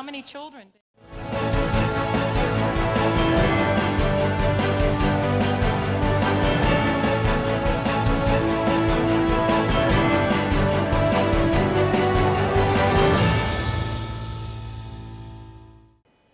many children?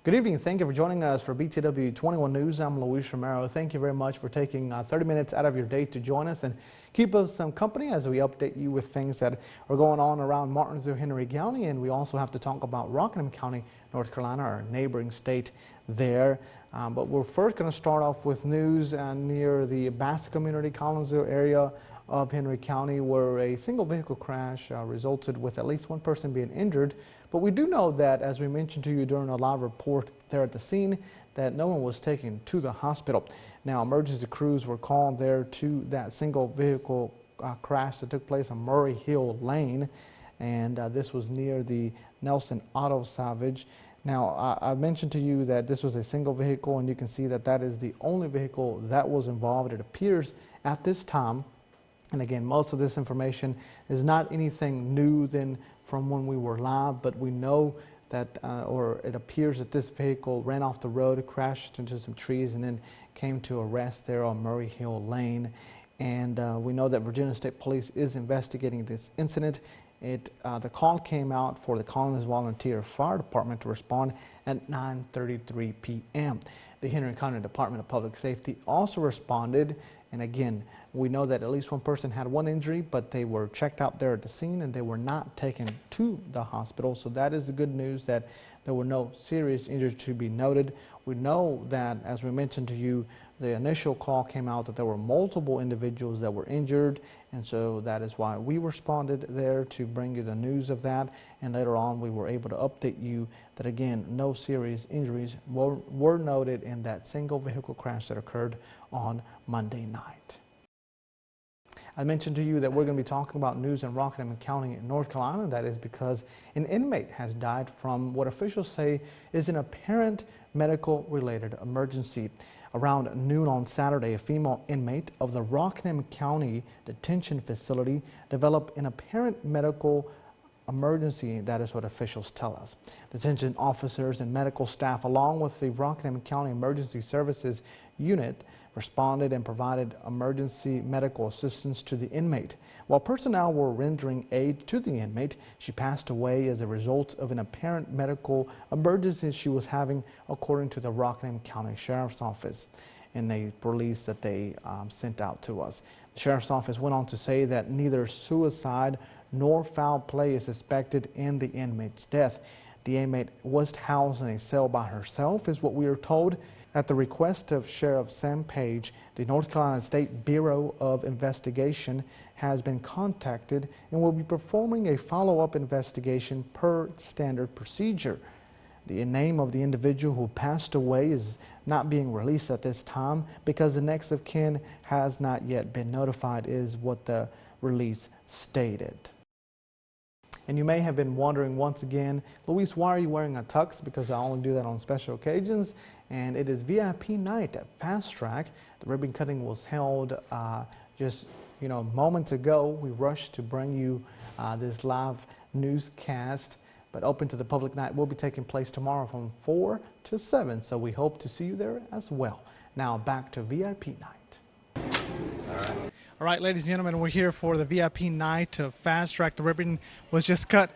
Good evening. Thank you for joining us for BTW21 News. I'm Luis Romero. Thank you very much for taking 30 minutes out of your day to join us and keep us some company as we update you with things that are going on around Martinsville, Henry County. And we also have to talk about Rockingham County, North Carolina, our neighboring state there. But we're first going to start off with news near the Bassett Community, Collinsville area of Henry County, where a single vehicle crash resulted with at least one person being injured. But we do know that, as we mentioned to you during a live report there at the scene, that no one was taken to the hospital. Now, emergency crews were called there to that single vehicle crash that took place on Murray Hill Lane, and this was near the Nelson Auto Salvage. Now, I mentioned to you that this was a single vehicle, and you can see that that is the only vehicle that was involved, it appears, at this time. And again, most of this information is not anything new than from when we were live, but we know that, or it appears that this vehicle ran off the road, crashed into some trees, and then came to a rest there on Murray Hill Lane. And we know that Virginia State Police is investigating this incident. The call came out for the Collins Volunteer Fire Department to respond at 9:33 p.m. The Henry County Department of Public Safety also responded, and again, we know that at least one person had one injury, but they were checked out there at the scene and they were not taken to the hospital. So that is the good news, that there were no serious injuries to be noted. We know that, as we mentioned to you, the initial call came out that there were multiple individuals that were injured, and so that is why we responded there to bring you the news of that. And later on, we were able to update you that, again, no serious injuries were noted in that single vehicle crash that occurred on Monday night. I mentioned to you that we're going to be talking about news in Rockingham County, North Carolina. That is because an inmate has died from what officials say is an apparent medical-related emergency. Around noon on Saturday, a female inmate of the Rockingham County Detention Facility developed an apparent medical emergency. That is what officials tell us. Detention officers and medical staff, along with the Rockingham County Emergency Services Unit, responded and provided emergency medical assistance to the inmate. While personnel were rendering aid to the inmate, she passed away as a result of an apparent medical emergency she was having, according to the Rockingham County Sheriff's Office in a release that they sent out to us. The Sheriff's Office went on to say that neither suicide nor foul play is suspected in the inmate's death. The inmate was housed in a cell by herself, is what we are told. At the request of Sheriff Sam Page, the North Carolina State Bureau of Investigation has been contacted and will be performing a follow-up investigation per standard procedure. The name of the individual who passed away is not being released at this time because the next of kin has not yet been notified, is what the release stated. And you may have been wondering once again, Luis, why are you wearing a tux? Because I only do that on special occasions. And it is VIP night at Fast Track. The ribbon cutting was held just moments ago. We rushed to bring you this live newscast, but open to the public night will be taking place tomorrow from 4 to 7. So we hope to see you there as well. Now back to VIP night. All right, ladies and gentlemen, we're here for the VIP night of Fast Track. The ribbon was just cut.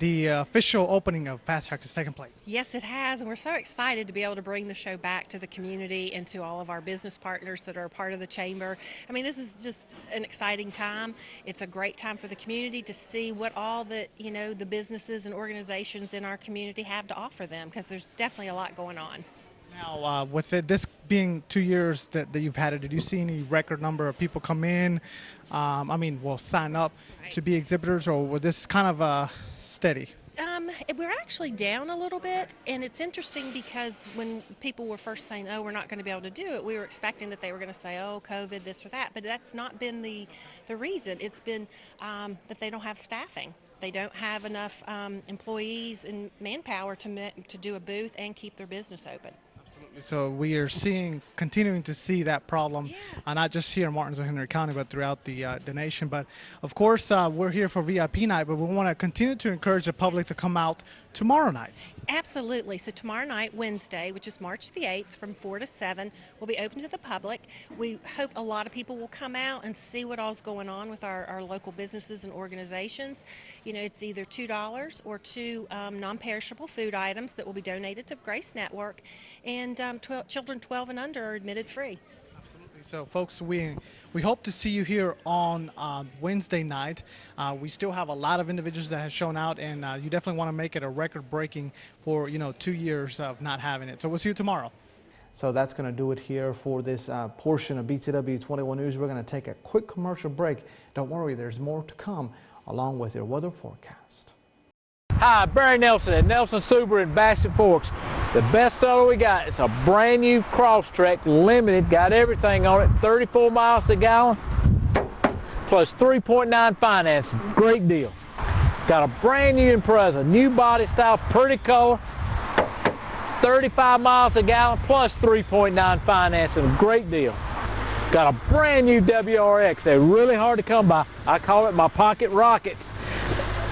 The official opening of Fast Track has taken place. Yes, it has, and we're so excited to be able to bring the show back to the community and to all of our business partners that are a part of the chamber. I mean, this is just an exciting time. It's a great time for the community to see what all the the businesses and organizations in our community have to offer them, because there's definitely a lot going on. Now, with this being 2 years that you've had it, did you see any record number of people come in? Sign up to be exhibitors, or was this kind of steady? We're actually down a little bit, and it's interesting because when people were first saying, oh, we're not going to be able to do it, we were expecting that they were going to say, oh, COVID, this or that, but that's not been the reason. It's been that they don't have staffing. They don't have enough employees and manpower to do a booth and keep their business open. So we are continuing to see that problem, not just here in Martinsville, Henry County, but throughout the nation. But of course, we're here for VIP night, but we want to continue to encourage the public to come out tomorrow night. Absolutely. So tomorrow night, Wednesday, which is March the 8th, from 4 to 7, will be open to the public. We hope a lot of people will come out and see what all's going on with our local businesses and organizations. You know, it's either $2 or 2 non-perishable food items that will be donated to Grace Network, and children 12 and under are admitted free. So, folks, we hope to see you here on Wednesday night. We still have a lot of individuals that have shown out, and you definitely want to make it a record-breaking for 2 years of not having it. So we'll see you tomorrow. So that's going to do it here for this portion of BTW21 News. We're going to take a quick commercial break. Don't worry, there's more to come along with your weather forecast. Hi, Barry Nelson at Nelson Subaru in Bassett Forks. The best seller we got, it's a brand new Crosstrek Limited, got everything on it, 34 miles a gallon, plus 3.9 financing, great deal. Got a brand new Impreza, new body style, pretty color, 35 miles a gallon, plus 3.9 financing, great deal. Got a brand new WRX, they're really hard to come by. I call it my pocket rockets.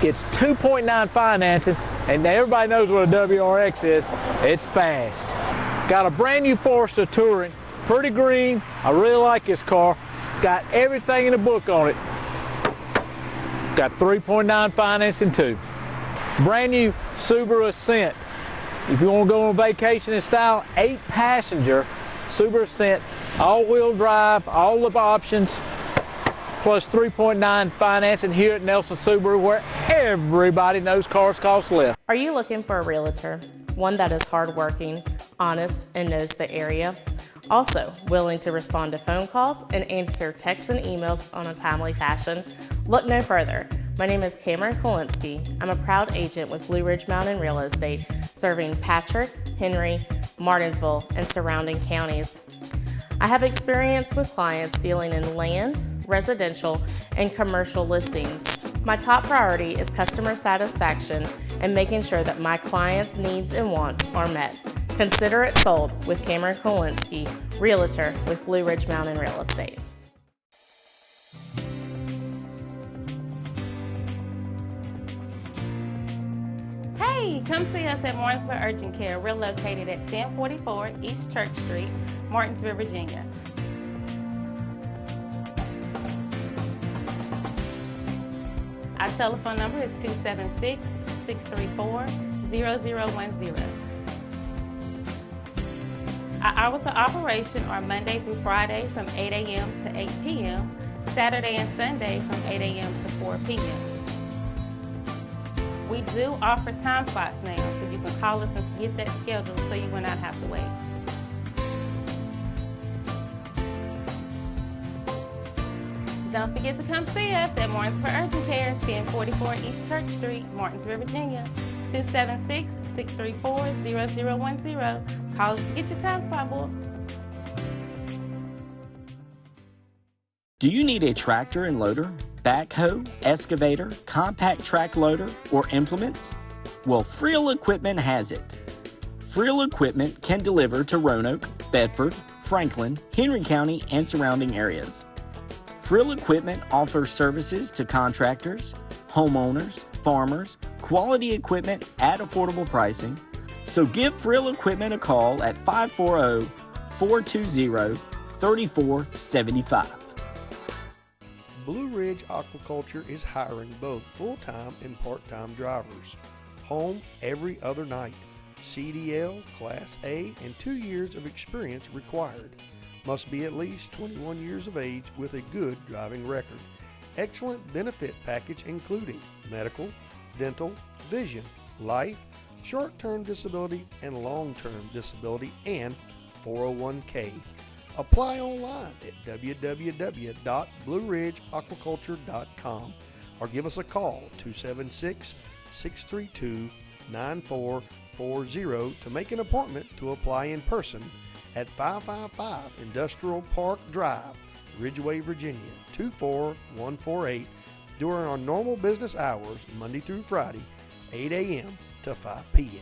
It's 2.9 financing, and everybody knows what a WRX is. It's fast. Got a brand new Forester Touring, pretty green. I really like this car. It's got everything in the book on it. Got 3.9 financing too. Brand new Subaru Ascent. If you want to go on vacation in style, 8-passenger Subaru Ascent, all-wheel drive, all the options. Plus 3.9 financing here at Nelson Subaru, where everybody knows cars cost less. Are you looking for a realtor? One that is hardworking, honest, and knows the area? Also, willing to respond to phone calls and answer texts and emails on a timely fashion? Look no further. My name is Cameron Kolinsky. I'm a proud agent with Blue Ridge Mountain Real Estate, serving Patrick, Henry, Martinsville, and surrounding counties. I have experience with clients dealing in land, residential, and commercial listings. My top priority is customer satisfaction and making sure that my clients' needs and wants are met. Consider it sold with Cameron Kolinsky, Realtor with Blue Ridge Mountain Real Estate. Hey, come see us at Martinsville Urgent Care. We're located at 1044 East Church Street, Martinsville, Virginia. Our telephone number is 276-634-0010. Our hours of operation are Monday through Friday from 8 a.m. to 8 p.m., Saturday and Sunday from 8 a.m. to 4 p.m. We do offer time slots now, so you can call us and get that scheduled so you will not have to wait. Don't forget to come see us at Martinsville Urgent Care, 1044 East Church Street, Martinsville, Virginia, 276-634-0010. Call us to get your time slot booked. Do you need a tractor and loader, backhoe, excavator, compact track loader, or implements? Well, Friel Equipment has it. Friel Equipment can deliver to Roanoke, Bedford, Franklin, Henry County, and surrounding areas. Friel Equipment offers services to contractors, homeowners, farmers, quality equipment at affordable pricing. So give Friel Equipment a call at 540-420-3475. Blue Ridge Aquaculture is hiring both full-time and part-time drivers. Home every other night. CDL, Class A, and 2 years of experience required. Must be at least 21 years of age with a good driving record. Excellent benefit package including medical, dental, vision, life, short-term disability, and long-term disability, and 401k. Apply online at www.blueridgeaquaculture.com or give us a call 276-632-9440 to make an appointment to apply in person at 555 Industrial Park Drive, Ridgeway, Virginia 24148 during our normal business hours Monday through Friday, 8 a.m. to 5 p.m.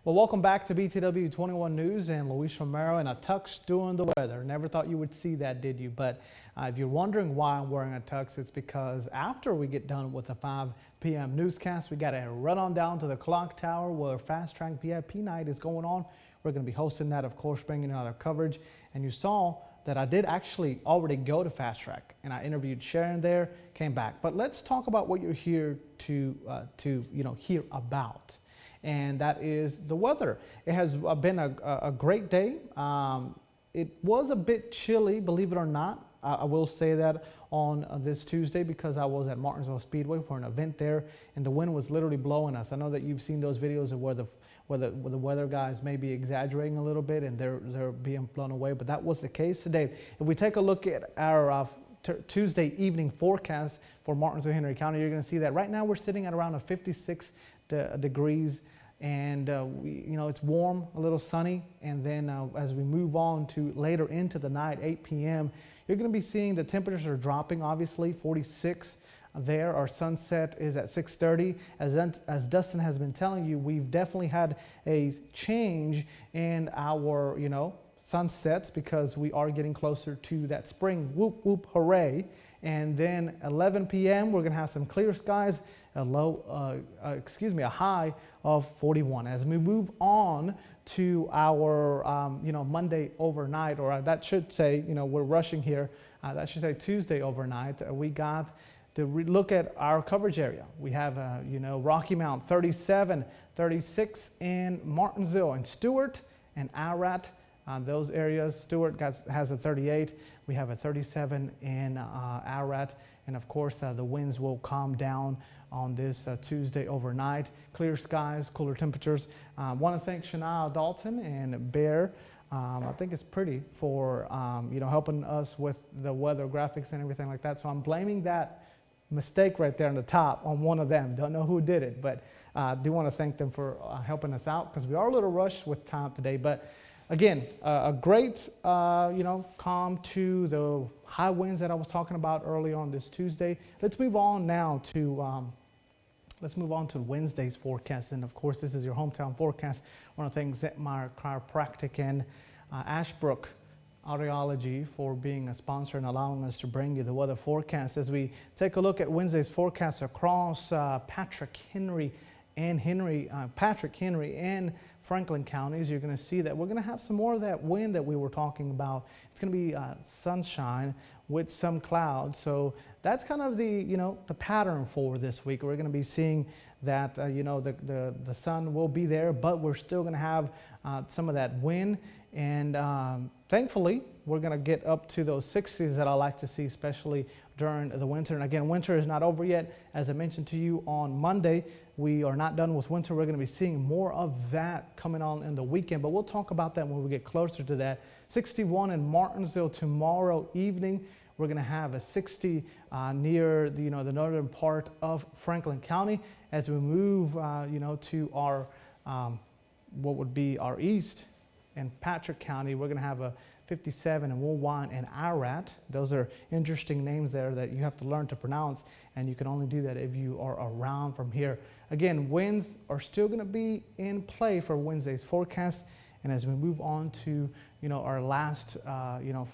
Well, welcome back to BTW21 News, and Luis Romero in a tux doing the weather. Never thought you would see that, did you? But if you're wondering why I'm wearing a tux, it's because after we get done with the 5 p.m. newscast, we got to run on down to the clock tower where Fast Track VIP night is going on. We're going to be hosting that, of course, bringing out our coverage. And you saw that I did actually already go to Fast Track, and I interviewed Sharon there, came back. But let's talk about what you're here to hear about, and that is the weather. It has been a great day. It was a bit chilly, believe it or not. I will say that on this Tuesday, because I was at Martinsville Speedway for an event there, and the wind was literally blowing us. I know that you've seen those videos of where the weather guys may be exaggerating a little bit and they're being blown away, but that was the case today. If we take a look at our Tuesday evening forecast for Martinsville Henry County, you're going to see that right now we're sitting at around 56 degrees, and it's warm, a little sunny. And then as we move on to later into the night, 8 p.m., you're going to be seeing the temperatures are dropping, obviously, 46 there. Our sunset is at 6:30. As Dustin has been telling you, we've definitely had a change in our, sunsets, because we are getting closer to that spring. Whoop, whoop, hooray. And then 11 p.m., we're going to have some clear skies, a high of 41. As we move on to our, Monday overnight, or that should say, we're rushing here, that should say Tuesday overnight, we got to look at our coverage area. We have, Rocky Mount 37, 36 in Martinsville and Stewart and Ararat. Those areas, Stewart has a 38. We have a 37 in Ararat. And of course, the winds will calm down on this Tuesday overnight. Clear skies, cooler temperatures. I want to thank Shania Dalton and Bear. I think it's pretty for, helping us with the weather graphics and everything like that. So I'm blaming that mistake right there on the top on one of them. Don't know who did it, but I do want to thank them for helping us out, because we are a little rushed with time today. But again, a great, calm to the high winds that I was talking about earlier on this Tuesday. Let's move on now to Wednesday's forecast. And of course, this is your hometown forecast. I want to thank Zetmeyer Chiropractic and Ashbrook Audiology for being a sponsor and allowing us to bring you the weather forecast. As we take a look at Wednesday's forecast across Patrick Henry and Franklin counties, you're going to see that we're going to have some more of that wind that we were talking about. It's going to be sunshine with some clouds. So that's kind of the pattern for this week. We're going to be seeing that the sun will be there, but we're still going to have some of that wind. And thankfully, we're going to get up to those 60s that I like to see, especially during the winter. And again, winter is not over yet. As I mentioned to you on Monday, we are not done with winter. We're going to be seeing more of that coming on in the weekend, but we'll talk about that when we get closer to that. 61 in Martinsville tomorrow evening. We're going to have a 60 near the northern part of Franklin County. As we move to our what would be our east in Patrick County, we're going to have a 57 in Woolwine and Ararat. Those are interesting names there that you have to learn to pronounce, and you can only do that if you are around from here. Again, winds are still going to be in play for Wednesday's forecast. And as we move on to our last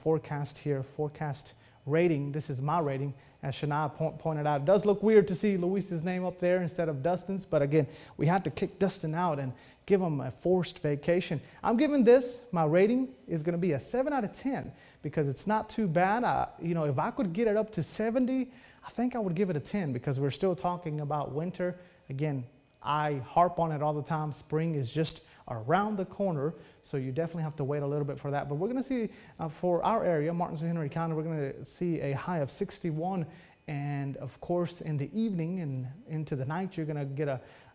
forecast here, forecast rating. This is my rating. As Shania pointed out, it does look weird to see Luis's name up there instead of Dustin's, but again, we had to kick Dustin out and give him a forced vacation. I'm giving this, my rating is going to be a 7 out of 10 because it's not too bad. If I could get it up to 70, I think I would give it a 10 because we're still talking about winter. Again, I harp on it all the time. Spring is just around the corner, so you definitely have to wait a little bit for that. But we're going to see for our area, Martinsville Henry County, we're going to see a high of 61, and of course in the evening and into the night you're going to get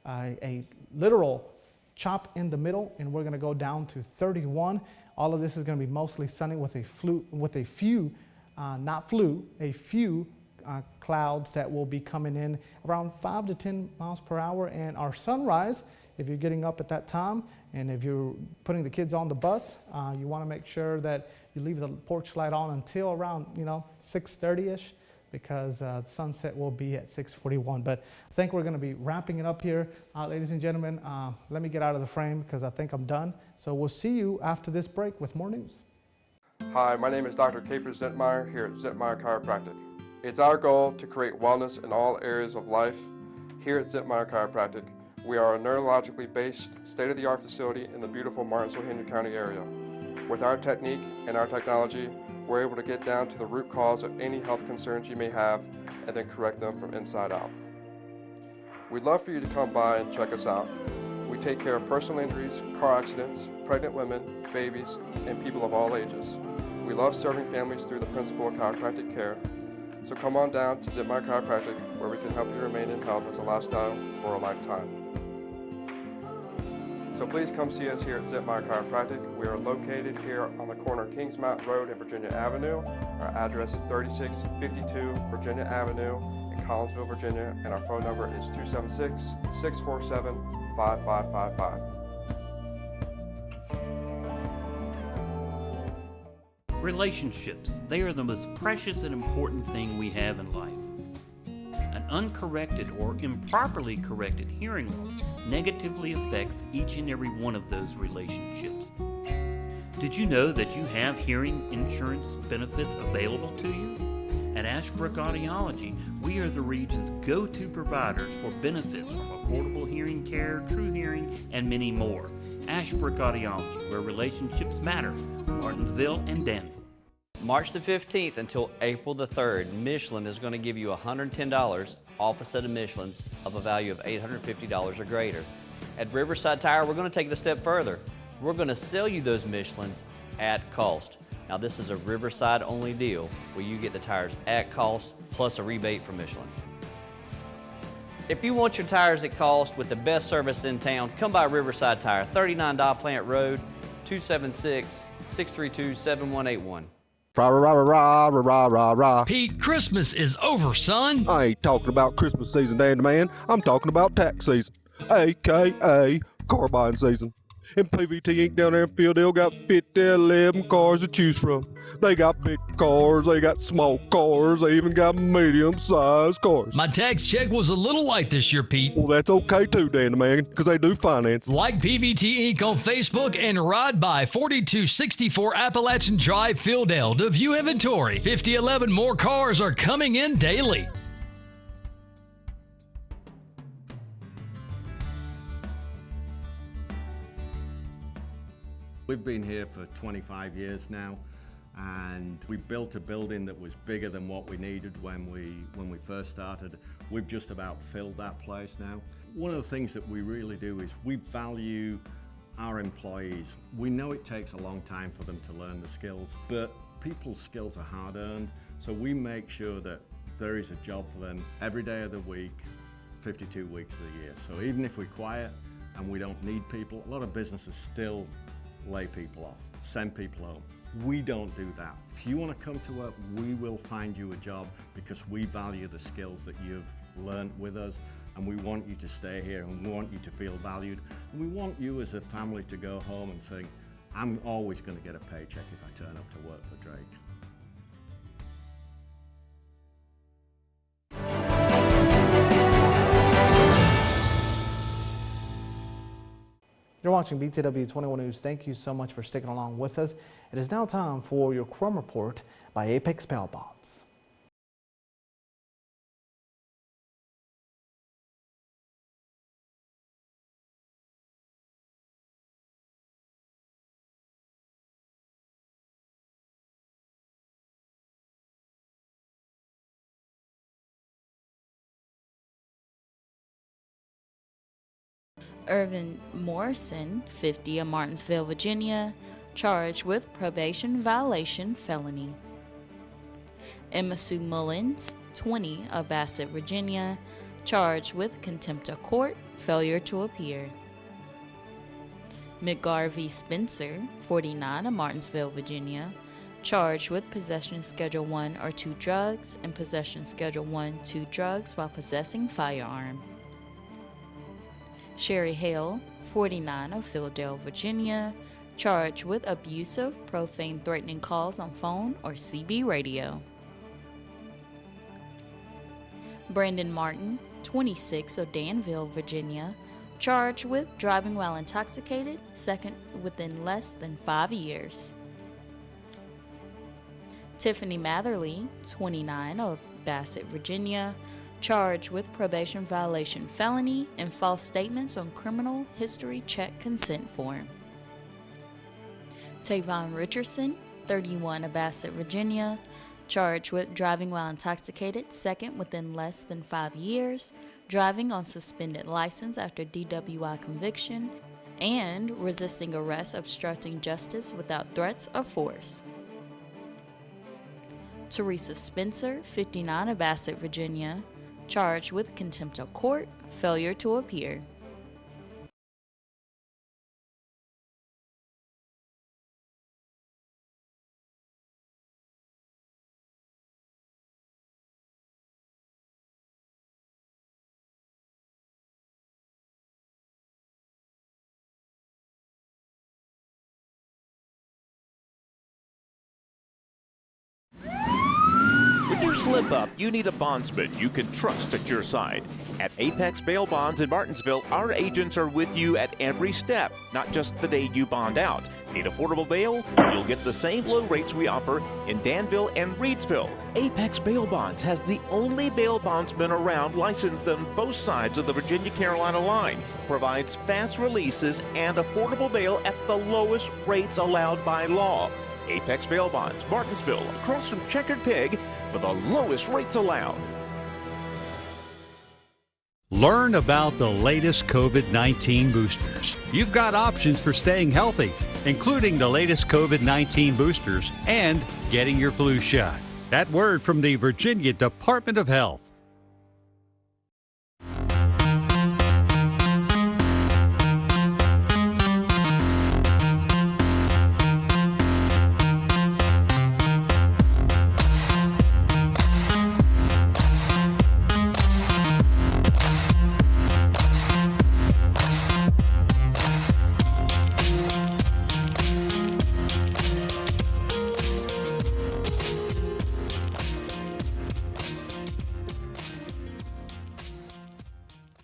a literal chop in the middle, and we're going to go down to 31. All of this is going to be mostly sunny with a few clouds that will be coming in around 5 to 10 miles per hour. And our sunrise, if you're getting up at that time and if you're putting the kids on the bus, you want to make sure that you leave the porch light on until around 6:30ish. because sunset will be at 6:41. But I think we're going to be wrapping it up here. Ladies and gentlemen, let me get out of the frame because I think I'm done. So we'll see you after this break with more news. Hi, my name is Dr. Caper Zentmeyer here at Zentmeyer Chiropractic. It's our goal to create wellness in all areas of life. Here at Zentmeyer Chiropractic, we are a neurologically based, state-of-the-art facility in the beautiful Martinsville-Henry County area. With our technique and our technology, we're able to get down to the root cause of any health concerns you may have and then correct them from inside out. We'd love for you to come by and check us out. We take care of personal injuries, car accidents, pregnant women, babies, and people of all ages. We love serving families through the principle of chiropractic care. So come on down to Zentmeyer Chiropractic, where we can help you remain in health as a lifestyle for a lifetime. So please come see us here at Zentmeyer Chiropractic. We are located here on the corner of Kings Mountain Road and Virginia Avenue. Our address is 3652 Virginia Avenue in Collinsville, Virginia, and our phone number is 276-647-5555. Relationships, they are the most precious and important thing we have in life. An uncorrected or improperly corrected hearing loss negatively affects each and every one of those relationships. Did you know that you have hearing insurance benefits available to you? At Ashbrook Audiology, we are the region's go-to providers for benefits from affordable hearing care, true hearing, and many more. Ashbrook Audiology, where relationships matter, Martinsville and Danville. March the 15th until April the 3rd, Michelin is going to give you $110 off a set of Michelins of a value of $850 or greater. At Riverside Tire, we're going to take it a step further. We're going to sell you those Michelins at cost. Now, this is a Riverside only deal where you get the tires at cost plus a rebate from Michelin. If you want your tires at cost with the best service in town, come by Riverside Tire, 39 Dow Plant Road, 276-632-7181. Rah, rah, rah, rah, rah, rah, rah. Pete, Christmas is over, son. I ain't talking about Christmas season, Dandy Man. I'm talking about tax season, a.k.a. car buying season. And PVT Inc. down there in Fieldale got 11 cars to choose from. They got big cars, they got small cars, they even got medium-sized cars. My tax check was a little light this year, Pete. Well, that's okay too, Dandy Man, because they do finance. Like PVT Inc. on Facebook and ride by 4264 Appalachian Drive, Fieldale to view inventory. 5011 more cars are coming in daily. We've been here for 25 years now, and we built a building that was bigger than what we needed when we first started. We've just about filled that place now. One of the things that we really do is we value our employees. We know it takes a long time for them to learn the skills, but people's skills are hard-earned, so we make sure that there is a job for them every day of the week, 52 weeks of the year. So even if we're quiet and we don't need people, a lot of businesses still lay people off, send people home. We don't do that. If you want to come to work, we will find you a job because we value the skills that you've learned with us, and we want you to stay here, and we want you to feel valued, and we want you as a family to go home and think, I'm always going to get a paycheck if I turn up to work for Drake. You're watching BTW21 News. Thank you so much for sticking along with us. It is now time for your Crumb Report by Apex Bail Bonds. Irvin Morrison, 50, of Martinsville, Virginia, charged with probation violation felony. Emma Sue Mullins, 20, of Bassett, Virginia, charged with contempt of court, failure to appear. McGarvey Spencer, 49, of Martinsville, Virginia, charged with possession Schedule 1 or 2 drugs and possession Schedule 1, 2 drugs while possessing firearm. Sherry Hale, 49, of Philadelphia, Virginia, charged with abusive, profane, threatening calls on phone or CB radio. Brandon Martin, 26, of Danville, Virginia, charged with driving while intoxicated, second within less than 5 years. Tiffany Matherly, 29, of Bassett, Virginia, charged with probation violation felony and false statements on criminal history check consent form. Tavon Richardson, 31, of Bassett, Virginia, charged with driving while intoxicated, second within less than 5 years, driving on suspended license after DWI conviction, and resisting arrest, obstructing justice without threats or force. Teresa Spencer, 59, of Bassett, Virginia, charged with contempt of court, failure to appear. When you slip up, you need a bondsman you can trust at your side. At Apex Bail Bonds in Martinsville, our agents are with you at every step, not just the day you bond out. Need affordable bail? You'll get the same low rates we offer in Danville and Reedsville. Apex Bail Bonds has the only bail bondsman around licensed on both sides of the Virginia-Carolina line. Provides fast releases and affordable bail at the lowest rates allowed by law. Apex Bail Bonds, Martinsville, across from Checkered Pig, for the lowest rates allowed. Learn about the latest COVID-19 boosters. You've got options for staying healthy, including the latest COVID-19 boosters and getting your flu shot. That word from the Virginia Department of Health.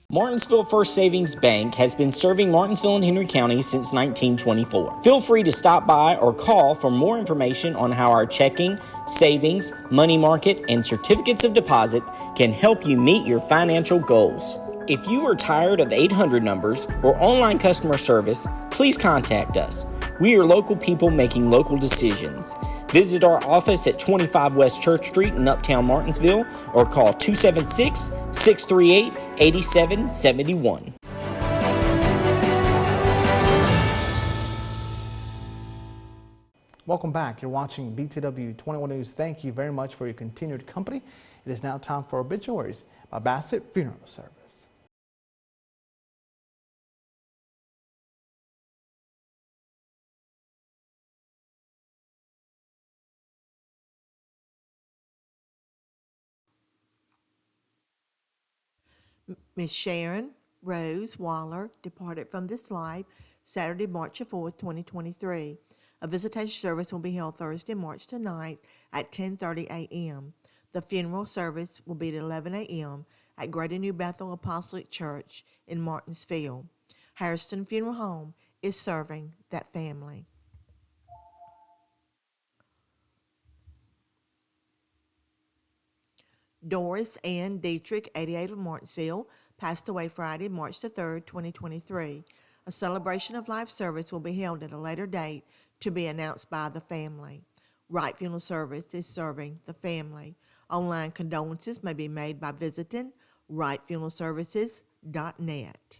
Martinsville First Savings Bank has been serving Martinsville and Henry County since 1924. Feel free to stop by or call for more information on how our checking, savings, money market, and certificates of deposit can help you meet your financial goals. If you are tired of 800 numbers or online customer service, please contact us. We are local people making local decisions. Visit our office at 25 West Church Street in Uptown Martinsville or call 276-638-8771. Welcome back. You're watching BTW21 News. Thank you very much for your continued company. It is now time for obituaries by Bassett Funeral Service. Miss Sharon Rose Waller departed from this life Saturday, March 4, 2023. A visitation service will be held Thursday, March 9th at 10:30 a.m. The funeral service will be at 11 a.m. at Greater New Bethel Apostolic Church in Martinsville. Harrison Funeral Home is serving that family. Doris Ann Dietrich, 88 of Martinsville, passed away Friday, March 3rd, 2023. A celebration of life service will be held at a later date to be announced by the family. Wright Funeral Service is serving the family. Online condolences may be made by visiting wrightfuneralservices.net.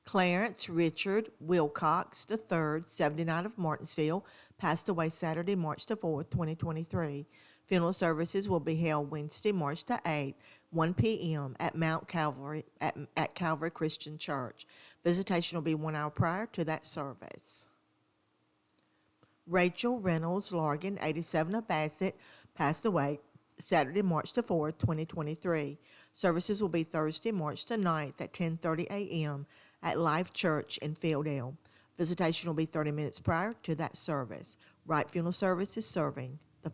Clarence Richard Wilcox III, 79 of Martinsville, passed away Saturday, March 4th, 2023. Funeral services will be held Wednesday, March 8th, 1 p.m. at Mount Calvary at Calvary Christian Church. Visitation will be 1 hour prior to that service. Rachel Reynolds Largan, 87 of Bassett, passed away Saturday, March 4th, 2023. Services will be Thursday, March 9th at 10:30 a.m. at Life Church in Fieldale. Visitation will be 30 minutes prior to that service. Wright Funeral Service is serving the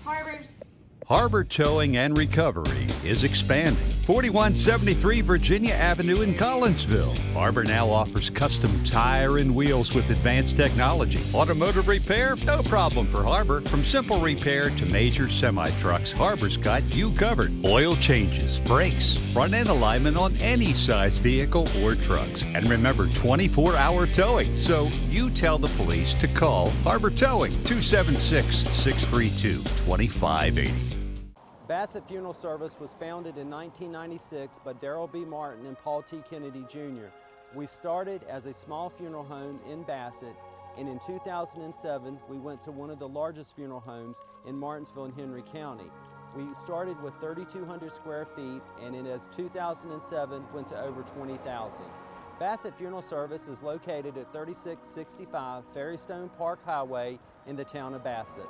Harbor's Harbor Towing and Recovery is expanding. 4173 Virginia Avenue in Collinsville. Harbor now offers custom tire and wheels with advanced technology. Automotive repair? No problem for Harbor. From simple repair to major semi-trucks, Harbor's got you covered. Oil changes, brakes, front end alignment on any size vehicle or trucks. And remember, 24-hour towing. So you tell the police to call Harbor Towing, 276-632-2580. Bassett Funeral Service was founded in 1996 by Darrell B. Martin and Paul T. Kennedy Jr. We started as a small funeral home in Bassett, and in 2007 we went to one of the largest funeral homes in Martinsville and Henry County. We started with 3,200 square feet, and in 2007 went to over 20,000. Bassett Funeral Service is located at 3665 Ferrystone Park Highway in the town of Bassett.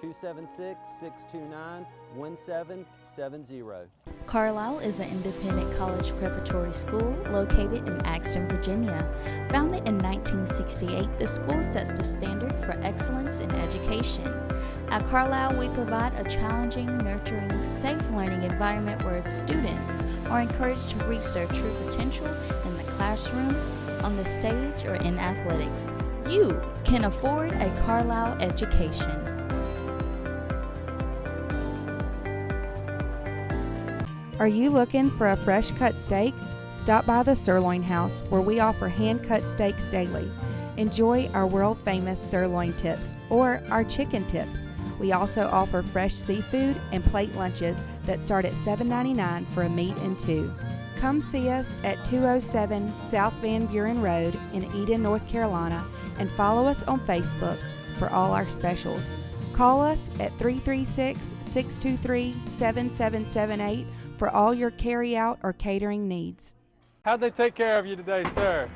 276-629-1770. Carlisle is an independent college preparatory school located in Axton, Virginia. Founded in 1968, the school sets the standard for excellence in education. At Carlisle, we provide a challenging, nurturing, safe learning environment where students are encouraged to reach their true potential in the classroom, on the stage, or in athletics. You can afford a Carlisle education. Are you looking for a fresh cut steak? Stop by the Sirloin House, where we offer hand-cut steaks daily. Enjoy our world-famous sirloin tips or our chicken tips. We also offer fresh seafood and plate lunches that start at $7.99 for a meat and two. Come see us at 207 South Van Buren Road in Eden, North Carolina, and follow us on Facebook for all our specials. Call us at 336-623-7778 for all your carry-out or catering needs. How'd they take care of you today, sir?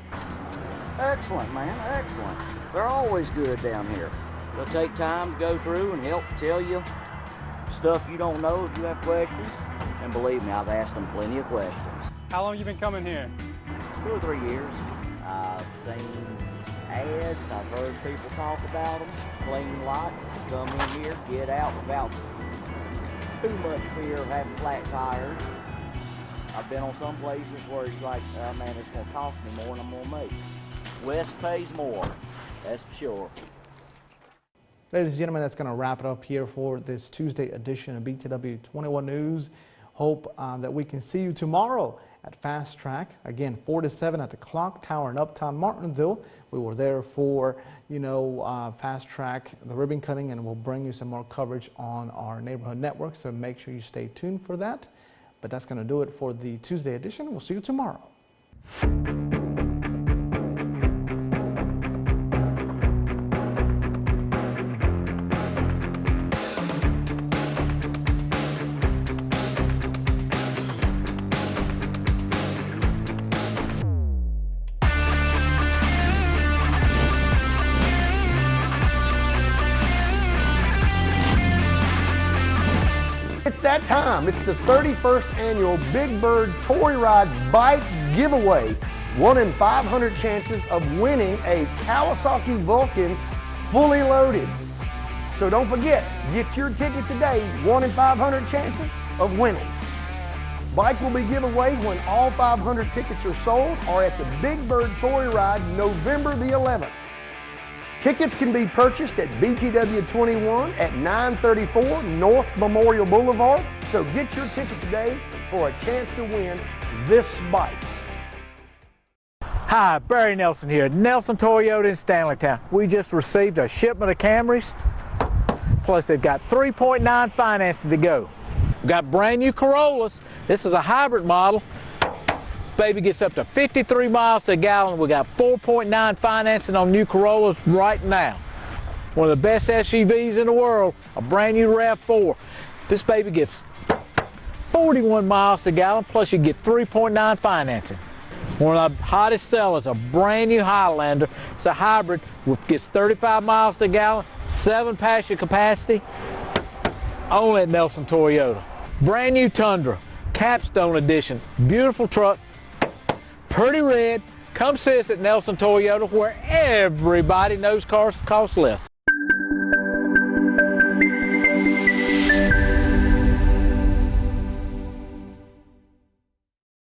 Excellent, man, excellent. They're always good down here. They'll take time to go through and help tell you stuff you don't know if you have questions. And believe me, I've asked them plenty of questions. How long you been coming here? 2 or 3 years. I've seen ads, I've heard people talk about them, clean lot, come in here, get out without too much fear of having flat tires. I've been on some places where it's like, oh man, it's going to cost me more than I'm going to make. West pays more, that's for sure. Ladies and gentlemen, that's going to wrap it up here for this Tuesday edition of BTW21 News. Hope that we can see you tomorrow at Fast Track. Again, 4 to 7 at the Clock Tower in Uptown Martinsville. We were there for, Fast Track, the ribbon cutting, and we'll bring you some more coverage on our neighborhood network. So make sure you stay tuned for that. But that's going to do it for the Tuesday edition. We'll see you tomorrow. It's that time. It's the 31st annual Big Bird Toy Ride Bike Giveaway. 1 in 500 chances of winning a Kawasaki Vulcan fully loaded. So don't forget, get your ticket today. 1 in 500 chances of winning. Bike will be given away when all 500 tickets are sold or at the Big Bird Toy Ride November the 11th. Tickets can be purchased at BTW21 at 934 North Memorial Boulevard. So get your ticket today for a chance to win this bike. Hi, Barry Nelson here, Nelson Toyota in Stanleytown. We just received a shipment of Camrys, plus they've got 3.9 financing to go. We've got brand new Corollas. This is a hybrid model. Baby gets up to 53 miles to a gallon. We got 4.9 financing on new Corollas right now. One of the best SUVs in the world, a brand new RAV4. This baby gets 41 miles to a gallon, plus you get 3.9 financing. One of the hottest sellers, a brand new Highlander. It's a hybrid, which gets 35 miles to a gallon, 7 passenger capacity, only at Nelson Toyota. Brand new Tundra, Capstone Edition, beautiful truck. Pretty red, come see us at Nelson Toyota, where everybody knows cars cost less.